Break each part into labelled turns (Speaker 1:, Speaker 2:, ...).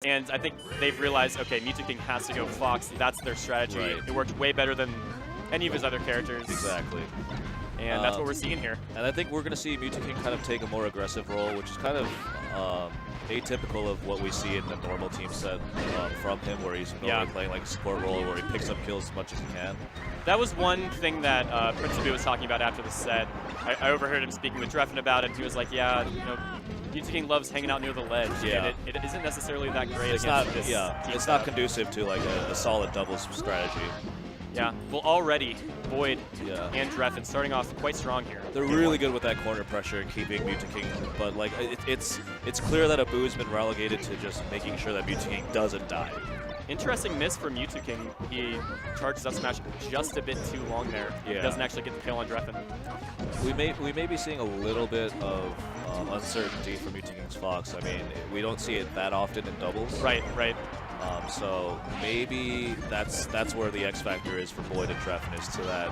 Speaker 1: And I think they've realized, okay, M2K has to go Fox. That's their strategy.
Speaker 2: Right.
Speaker 1: It worked way better than any of his other characters.
Speaker 2: Exactly.
Speaker 1: And that's what we're seeing here.
Speaker 2: And I think we're going to see M2K kind of take a more aggressive role, which is kind of atypical of what we see in the normal team set from him, where he's normally playing like a support role, where he picks up kills as much as he can. That
Speaker 1: was one thing that Prince of was talking about after the set. I overheard him speaking with Drephen about it, and he was like, yeah, you know, M2K loves hanging out near the ledge, and it isn't necessarily that great
Speaker 2: it's
Speaker 1: against
Speaker 2: not,
Speaker 1: this team
Speaker 2: it's
Speaker 1: setup.
Speaker 2: not conducive to like a solid doubles strategy.
Speaker 1: Yeah, well, already Boyd and Drephen starting off quite strong here.
Speaker 2: They're really good with that corner pressure and keeping M2K, but like it's clear that Abu has been relegated to just making sure that M2K doesn't die.
Speaker 1: Interesting miss from M2K. He charges up smash just a bit too long there. He doesn't actually get the kill on Drephen.
Speaker 2: We may be seeing a little bit of uncertainty from M2K's Fox. I mean, we don't see it that often in doubles.
Speaker 1: Right.
Speaker 2: So maybe that's where the X factor is for Boyd and Drephen, is to that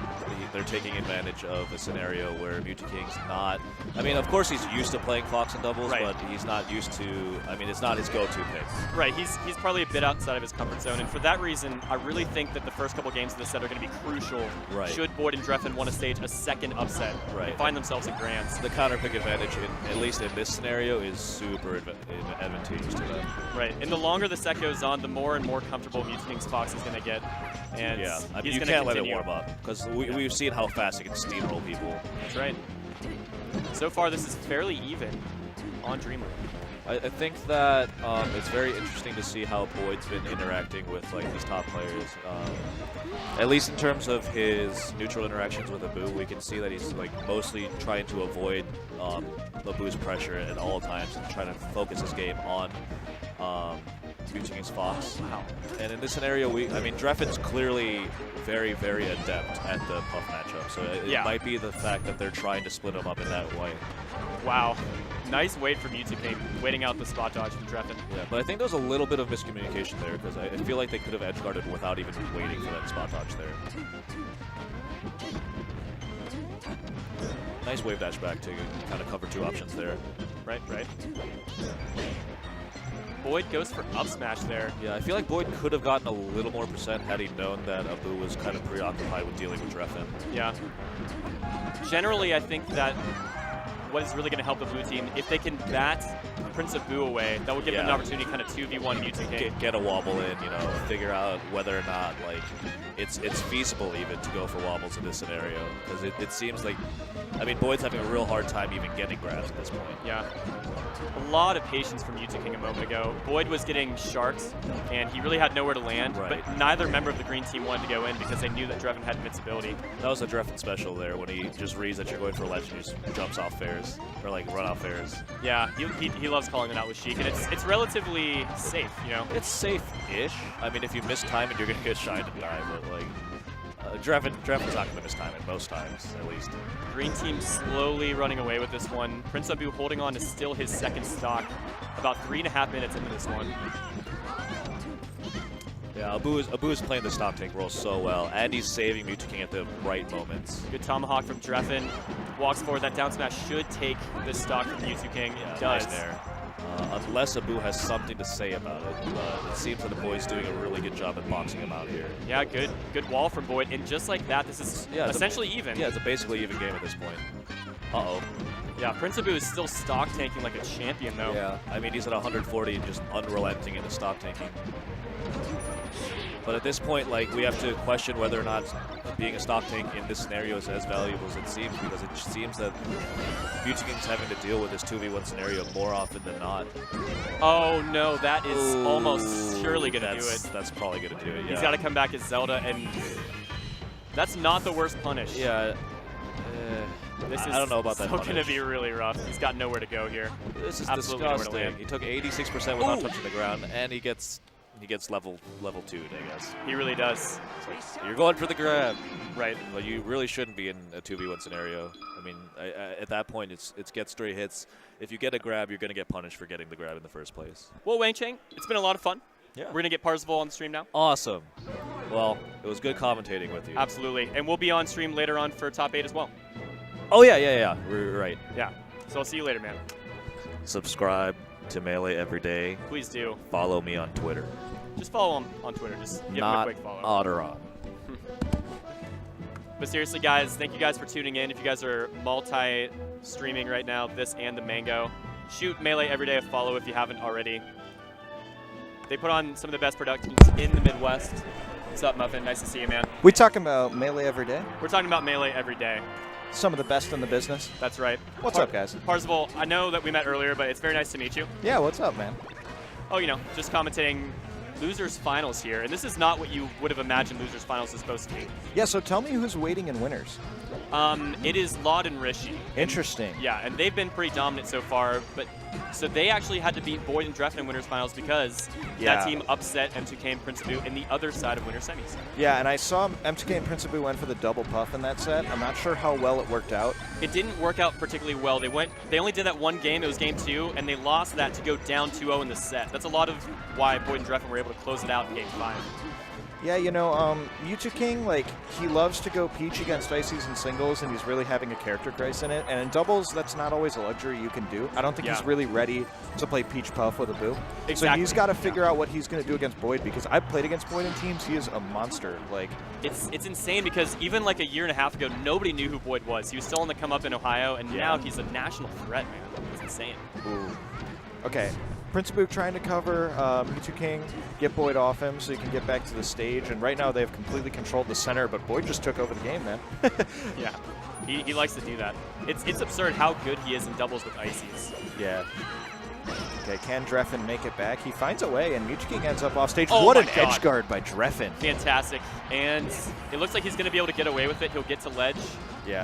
Speaker 2: they're taking advantage of a scenario where M2K's not. I mean, of course he's used to playing Fox in doubles, but he's not used to. I mean, it's not his go-to pick.
Speaker 1: Right. He's probably a bit outside of his comfort zone, and for that reason, I really think that the first couple games of the set are going to be crucial. Should Boyd and Drephen want to stage a second upset and find themselves in grands.
Speaker 2: The counter pick advantage, at least in this scenario, is super advantageous to them.
Speaker 1: Right. And the longer the set goes on, the more and more comfortable M2K's Fox is going to get. And
Speaker 2: I mean, you can't let it warm up, because we've seen how fast it can steamroll people.
Speaker 1: That's right. So far, this is fairly even on Dreamland.
Speaker 2: I think that it's very interesting to see how Boyd's been interacting with like these top players. At least in terms of his neutral interactions with Abu, we can see that he's like mostly trying to avoid Abu's pressure at all times and trying to focus his game on M2K's Fox.
Speaker 1: Wow.
Speaker 2: And in this scenario, I mean, Drephen's clearly very, very adept at the Puff matchup, so it might be the fact that they're trying to split him up in that way.
Speaker 1: Wow. Nice wait from M2K, waiting out the spot dodge from Drephen.
Speaker 2: Yeah, but I think there was a little bit of miscommunication there, because I feel like they could have edge guarded without even waiting for that spot dodge there. Nice wave dash back to kind of cover two options there.
Speaker 1: Right. Boyd goes for up smash there.
Speaker 2: Yeah, I feel like Boyd could have gotten a little more percent had he known that Abu was kind of preoccupied with dealing with Drephen.
Speaker 1: Yeah. Generally, I think that what is really going to help the blue team, if they can bat Prince of Boo away, that will give them an opportunity to kind of 2v1 M2K.
Speaker 2: Get a wobble in, you know, figure out whether or not like it's feasible even to go for wobbles in this scenario, because it seems like, I mean, Boyd's having a real hard time even getting grabs at this point.
Speaker 1: Yeah. A lot of patience from M2K a moment ago. Boyd was getting sharked, and he really had nowhere to land, but neither member of the green team wanted to go in because they knew that Drephen had invincibility.
Speaker 2: That was a Drephen special there, when he just reads that you're going for a ledge and he just jumps off fairs, or like run off fairs.
Speaker 1: Yeah, he loves calling it out with Sheik, and it's relatively safe, you know?
Speaker 2: It's safe-ish. I mean, if you miss time it, you're going to get shined and die, but like, Drephen's not going to miss time it most times, at least.
Speaker 1: Green team slowly running away with this one. Prince Abu holding on to still his second stock, about 3.5 minutes into this one.
Speaker 2: Yeah, Abu is playing the stock tank role so well, and he's saving M2K at the right moments.
Speaker 1: Good tomahawk from Drephen. Walks forward. That down smash should take this stock from M2K. It does.
Speaker 2: Nice there. Unless Abu has something to say about it. It seems that the boy's doing a really good job at boxing him out here.
Speaker 1: Yeah, good wall from Boyd, and just like that, this is essentially even.
Speaker 2: Yeah, it's a basically even game at this point. Uh-oh.
Speaker 1: Yeah, Prince Abu is still stock tanking like a champion, though.
Speaker 2: Yeah, I mean, he's at 140 and just unrelenting in the stock tanking. But at this point, like, we have to question whether or not being a stock tank in this scenario is as valuable as it seems, because it seems that M2K's having to deal with this 2v1 scenario more often than not.
Speaker 1: Oh no, that is almost surely going to do it.
Speaker 2: That's probably going to do it, yeah.
Speaker 1: He's got to come back as Zelda, and that's not the worst punish.
Speaker 2: Yeah.
Speaker 1: This is
Speaker 2: I don't know about that.
Speaker 1: Still going to be really rough. He's got nowhere to go here.
Speaker 2: This is
Speaker 1: absolutely
Speaker 2: disgusting. He took 86% without touching the ground, and he gets level 2, I guess.
Speaker 1: He really does.
Speaker 2: Like, you're going for the grab.
Speaker 1: Right.
Speaker 2: But you really shouldn't be in a 2v1 scenario. I mean, at that point, it's get straight hits. If you get a grab, you're going to get punished for getting the grab in the first place.
Speaker 1: Well, Wang Chang, it's been a lot of fun.
Speaker 2: Yeah.
Speaker 1: We're going to get Parzival on the stream now.
Speaker 2: Awesome. Well, it was good commentating with you.
Speaker 1: Absolutely. And we'll be on stream later on for Top 8 as well.
Speaker 2: Oh, yeah. We're right.
Speaker 1: Yeah. So I'll see you later, man.
Speaker 2: Subscribe. to Melee every day,
Speaker 1: Please do.
Speaker 2: follow me on Twitter.
Speaker 1: Just follow him on Twitter. Just give him a
Speaker 2: Not
Speaker 1: quick follow.
Speaker 2: Otteron.
Speaker 1: But seriously, guys, thank you guys for tuning in. If you guys are multi-streaming right now, this and the Mango, shoot Melee every day a follow if you haven't already. They put on some of the best productions in the Midwest. What's up, Muffin? Nice to see you, man.
Speaker 3: We talking about Melee every day?
Speaker 1: We're talking about Melee every day.
Speaker 3: Some of the best in the business.
Speaker 1: That's right.
Speaker 3: What's up, guys?
Speaker 1: Parzival, I know that we met earlier, but it's very nice to meet you.
Speaker 3: Yeah, what's up, man?
Speaker 1: Oh, you know, just commentating Losers Finals here. And this is not what you would have imagined Losers Finals is supposed to be.
Speaker 3: Yeah, so tell me who's waiting in winners.
Speaker 1: It is Laud and Rishi.
Speaker 3: Interesting.
Speaker 1: Yeah, and they've been pretty dominant so far, but so they actually had to beat Boyd and Drephen in winners finals because that team upset M2K and Prince Abu in the other side of winner semis.
Speaker 3: Yeah, and I saw M2K and Prince Abu went for the double puff in that set. I'm not sure how well it worked out.
Speaker 1: It didn't work out particularly well. They only did that one game, it was game 2, and they lost that to go down 2-0 in the set. That's a lot of why Boyd and Drephen were able to close it out in game 5.
Speaker 3: Yeah, you know, M2K, like, he loves to go Peach against Ices in singles, and he's really having a character crisis in it. And in doubles, that's not always a luxury you can do. I don't think he's really ready to play Peach Puff with Abu.
Speaker 1: Exactly.
Speaker 3: So he's got to figure out what he's going to do against Boyd, because I've played against Boyd in teams. He is a monster. Like,
Speaker 1: it's insane because even like a year and a half ago, nobody knew who Boyd was. He was still on the come up in Ohio, and now he's a national threat, man. It's insane.
Speaker 3: Ooh. Okay. Prince Abu trying to cover M2K, get Boyd off him so he can get back to the stage. And right now they've completely controlled the center, but Boyd just took over the game, man.
Speaker 1: Yeah, he likes to do that. It's absurd how good he is in doubles with Ices.
Speaker 3: Yeah. Okay, can Drephen make it back? He finds a way, and M2K ends up off stage.
Speaker 1: Oh
Speaker 3: what
Speaker 1: my
Speaker 3: an
Speaker 1: God.
Speaker 3: edge guard by Drephen.
Speaker 1: Fantastic. And it looks like he's going to be able to get away with it. He'll get to ledge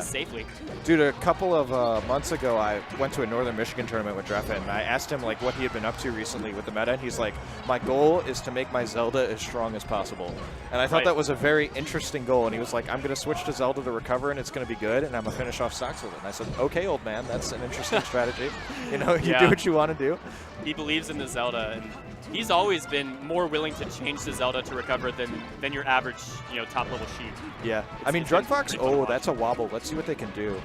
Speaker 1: safely.
Speaker 3: Dude, a couple of months ago, I went to a Northern Michigan tournament with Drephen, and I asked him like what he had been up to recently with the meta, and he's like, my goal is to make my Zelda as strong as possible. And I thought that was a very interesting goal, and he was like, I'm going to switch to Zelda to recover, and it's going to be good, and I'm going to finish off stocks with it. And I said, okay, old man, that's an interesting strategy. You know, you do what you want to do.
Speaker 1: He believes in the Zelda, and he's always been more willing to change the Zelda to recover than your average, you know, top-level sheet.
Speaker 3: Yeah. I mean, Drug Fox, that's a wobble. Let's see what they can do.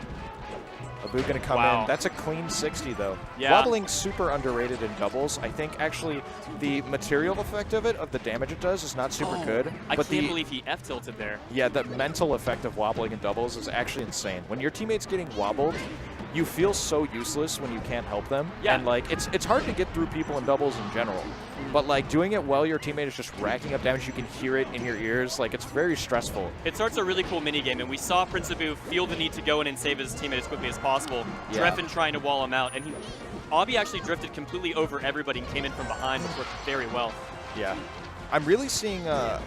Speaker 3: Abu going to come in. That's a clean 60, though.
Speaker 1: Yeah.
Speaker 3: Wobbling super underrated in doubles. I think, actually, the material effect of it, of the damage it does, is not super good.
Speaker 1: I can't believe he F-tilted there.
Speaker 3: Yeah, the mental effect of wobbling in doubles is actually insane. When your teammate's getting wobbled, you feel so useless when you can't help them.
Speaker 1: Yeah.
Speaker 3: And, like, it's hard to get through people in doubles in general. But, like, doing it while your teammate is just racking up damage, you can hear it in your ears. Like, it's very stressful.
Speaker 1: It starts a really cool minigame, and we saw Prince Abu feel the need to go in and save his teammate as quickly as possible.
Speaker 3: Yeah.
Speaker 1: Drephen trying to wall him out, and Obby actually drifted completely over everybody and came in from behind, which worked very well.
Speaker 3: Yeah. I'm really seeing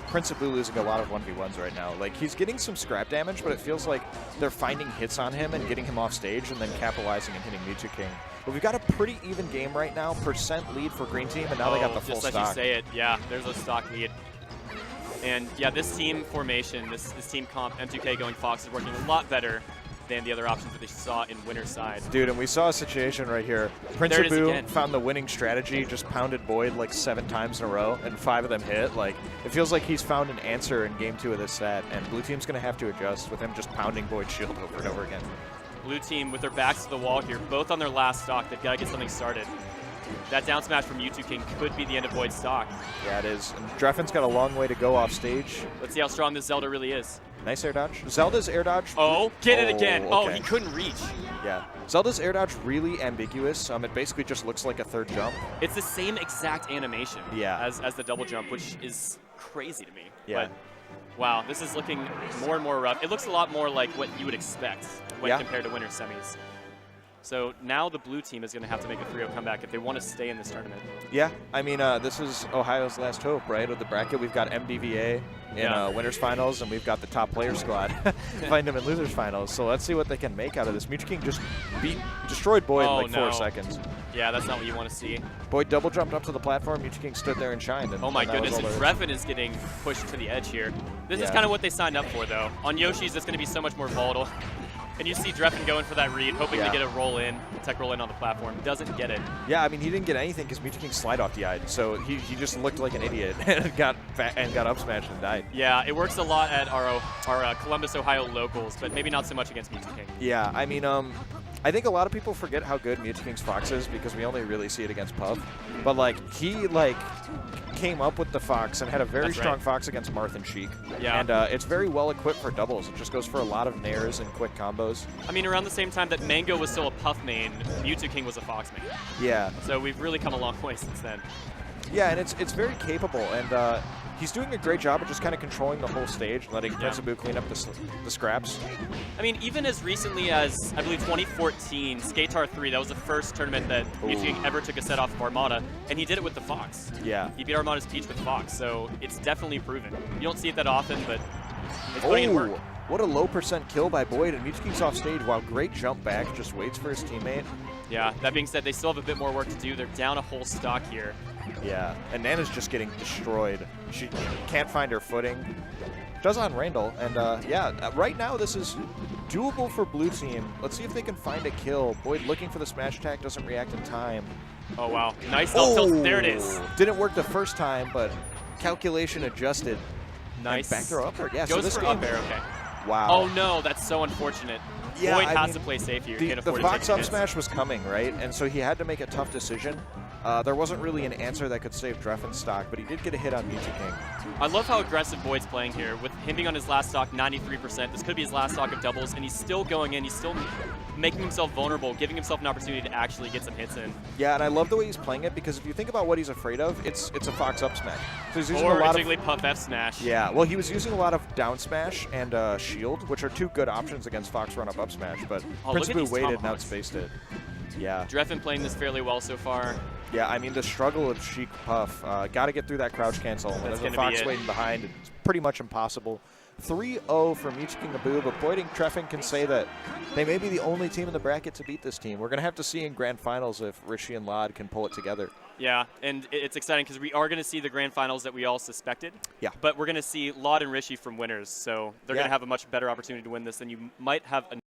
Speaker 3: Prince Abu losing a lot of 1v1s right now. Like, he's getting some scrap damage, but it feels like they're finding hits on him and getting him off stage and then capitalizing and hitting M2K. But we've got a pretty even game right now. % lead for green team, and now they got the full
Speaker 1: just
Speaker 3: stock.
Speaker 1: Just as you say it, yeah, there's a stock lead. And yeah, this team formation, this team comp, M2K going Fox is working a lot better than the other options that they saw in winner's side.
Speaker 3: Dude, and we saw a situation right here. Prince Abu found the winning strategy, just pounded Boyd like 7 times in a row, and 5 of them hit. Like, it feels like he's found an answer in game 2 of this set, and blue team's going to have to adjust with him just pounding Boyd's shield over and over again.
Speaker 1: Blue team with their backs to the wall here, both on their last stock. They've got to get something started. That down smash from M2K could be the end of Boyd's stock.
Speaker 3: Yeah, it is. And Drephen's got a long way to go off stage.
Speaker 1: Let's see how strong this Zelda really is.
Speaker 3: Nice air dodge. Zelda's air dodge.
Speaker 1: Oh, get it again.
Speaker 3: Okay.
Speaker 1: Oh, he couldn't reach.
Speaker 3: Yeah. Zelda's air dodge really ambiguous. It basically just looks like a third jump.
Speaker 1: It's the same exact animation as the double jump, which is crazy to me.
Speaker 3: Yeah.
Speaker 1: But, wow, this is looking more and more rough. It looks a lot more like what you would expect when compared to winner semis. So now the blue team is going to have to make a 3-0 comeback if they want to stay in this tournament.
Speaker 3: Yeah, I mean, this is Ohio's last hope, right? With the bracket, we've got MDVA in winners finals, and we've got the top player squad find them in losers finals. So let's see what they can make out of this. M2K just destroyed Boyd in like 4 seconds.
Speaker 1: Yeah, that's not what you want to see.
Speaker 3: Boyd double jumped up to the platform. M2K stood there and shined. And
Speaker 1: oh my goodness, and Drephen is getting pushed to the edge here. This is kind of what they signed up for, though. On Yoshi's, it's going to be so much more volatile. And you see Drephen going for that read, hoping to get a roll in, tech roll in on the platform. Doesn't get it. Yeah,
Speaker 3: I mean, he didn't get anything because M2K slide off DI'd, so he just looked like an idiot and got up smashed and died.
Speaker 1: Yeah, it works a lot at our Columbus, Ohio locals, but maybe not so much against M2K.
Speaker 3: Yeah, I mean, I think a lot of people forget how good M2K's Fox is because we only really see it against Puff. But like he came up with the Fox and had a very strong Fox against Marth and Sheik.
Speaker 1: Yeah.
Speaker 3: And it's very well equipped for doubles. It just goes for a lot of nairs and quick combos.
Speaker 1: I mean, around the same time that Mango was still a Puff main, M2K was a Fox main.
Speaker 3: Yeah.
Speaker 1: So we've really come a long way since then.
Speaker 3: Yeah, and it's very capable, and he's doing a great job of just kind of controlling the whole stage, letting Prince Abu clean up the scraps.
Speaker 1: I mean, even as recently as, I believe, 2014, Skatar 3, that was the first tournament that M2K ever took a set off of Armada, and he did it with the Fox.
Speaker 3: Yeah.
Speaker 1: He beat Armada's Peach with Fox, so it's definitely proven. You don't see it that often, but it's putting in work.
Speaker 3: What a low % kill by Boyd, and M2K's off stage while great jump back, just waits for his teammate.
Speaker 1: Yeah, that being said, they still have a bit more work to do. They're down a whole stock here.
Speaker 3: Yeah, and Nana's just getting destroyed. She can't find her footing. Does on Randall, and yeah, right now this is doable for blue team. Let's see if they can find a kill. Boyd looking for the smash attack, doesn't react in time.
Speaker 1: Oh, wow. Nice up tilt. There it is.
Speaker 3: Didn't work the first time, but calculation adjusted.
Speaker 1: Nice.
Speaker 3: And back throw up air. Yeah,
Speaker 1: Goes
Speaker 3: so this
Speaker 1: for
Speaker 3: game,
Speaker 1: up air, okay.
Speaker 3: Wow.
Speaker 1: Oh, no, that's so unfortunate.
Speaker 3: Yeah,
Speaker 1: Boyd has
Speaker 3: mean,
Speaker 1: to play safe here.
Speaker 3: The Fox up smash was coming, right? And so he had to make a tough decision. There wasn't really an answer that could save Drephen's stock, but he did get a hit on M2K.
Speaker 1: I love how aggressive Boyd's playing here. With him being on his last stock, 93%. This could be his last stock of doubles, and he's still going in. He's still making himself vulnerable, giving himself an opportunity to actually get some hits in.
Speaker 3: Yeah, and I love the way he's playing it, because if you think about what he's afraid of, it's a Fox up smash. So he's using
Speaker 1: or
Speaker 3: a lot
Speaker 1: a Jigglypuff F smash.
Speaker 3: Yeah, well, he was using a lot of down smash and shield, which are two good options against Fox run up smash, but Prince Abu waited and outspaced it. Yeah.
Speaker 1: Drephen playing this fairly well so far.
Speaker 3: Yeah, I mean, the struggle of Sheik Puff, got to get through that crouch cancel. When there's a Fox waiting behind, it's pretty much impossible. 3-0 for M2K Abu, but Boyd and Drephen can say that they may be the only team in the bracket to beat this team. We're going to have to see in grand finals if Rishi and Lod can pull it together.
Speaker 1: Yeah, and it's exciting because we are going to see the grand finals that we all suspected.
Speaker 3: Yeah.
Speaker 1: But we're going to see Lod and Rishi from winners, so they're going to have a much better opportunity to win this than you might have